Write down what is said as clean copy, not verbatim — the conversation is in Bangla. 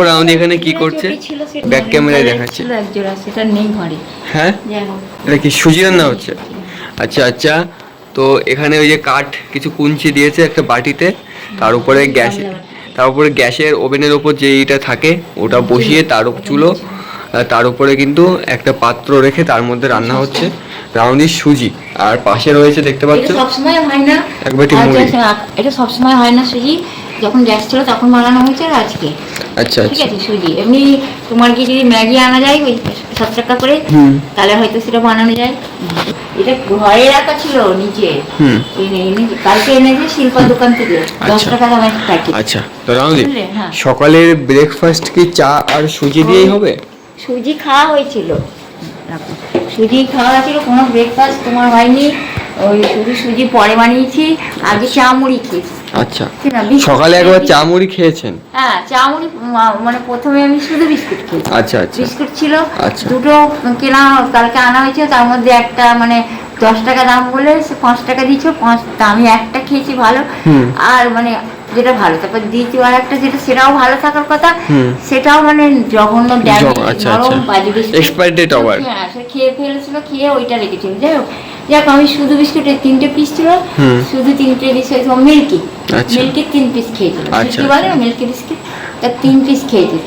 রাউন্ড এখানে কি করছে? ব্যাক ক্যামেরায় দেখাচ্ছে। সেটা নেই ঘরে। হ্যাঁ, এটা কি সুজি রান্না হচ্ছে? আচ্ছা আচ্ছা। তো এখানে ওই যে কাঠ কিছু কুঞ্চি দিয়েছে একটা বাটিতে, তার উপরে গ্যাসের ওভেনের ওপর যে এইটা থাকে ওটা বসিয়ে চুলো, তার উপরে কিন্তু একটা পাত্র রেখে তার মধ্যে রান্না হচ্ছে রাউন্ডির সুজি। আর পাশে রয়েছে দেখতে পাচ্ছ সবসময় হয় না, এটা সবসময় হয় না সুজি। যখন গ্যাস ছিল তখন বানানো হয়েছে আর আজকে। আচ্ছা ঠিক আছে, সুজি এমনি তোমার কি যদি ম্যাগি আনা যায় ওই 7 টাকা করে, তাহলে হয়তো সেটা বানানো যায়। এটা ঘরে রাখা ছিল নিচে, কালকে এনেছে শিল্পার দোকান থেকে 10 টাকা দামের প্যাকেট। আচ্ছা, তো রাউন্ডি সকালের ব্রেকফাস্ট কি চা আর সুজি দিয়েই হবে? সুজি খাওয়া হয়েছিল, সুজি খাওয়া ছিল, কোনো ব্রেকফাস্ট তোমার হয়নি। ওই সুজি পরে বানিয়েছি, আগে চা মুড়ি খেয়েছি। আচ্ছা, সকালে একবার চা মুড়ি খেয়েছেন? হ্যাঁ, চা মুড়ি মানে প্রথমে আমি শুধু বিস্কুট খেয়েছি। আচ্ছা আচ্ছা, বিস্কুট ছিল আচ্ছা, দুটো কেনা, কালকে আনা হয়েছে। তার মধ্যে একটা মানে 10 টাকা দাম বলে সে 5 টাকা দিয়েছিল, আমি একটা খেয়েছি ভালো, আর মানে যেটা ভালো। তারপর দ্বিতীয় একটা যেটা সেটাও ভালো থাকার কথা, সেটাও মানে জঘন্য নরম বাজে বিস্কুট। হ্যাঁ, সে খেয়ে ফেলেছিল, খেয়ে ওইটা রেখেছিল। যাই হোক আমি শুধু বিস্কুটের 3টে পিস ছিল, শুধু 3টে পিস হয়েছিল মিল্কি, মিল্কির 3 পিস খেয়েছিল। মিল্কি বলে না, মিল্কি বিস্কিট, তার 3 পিস খেয়েছিল।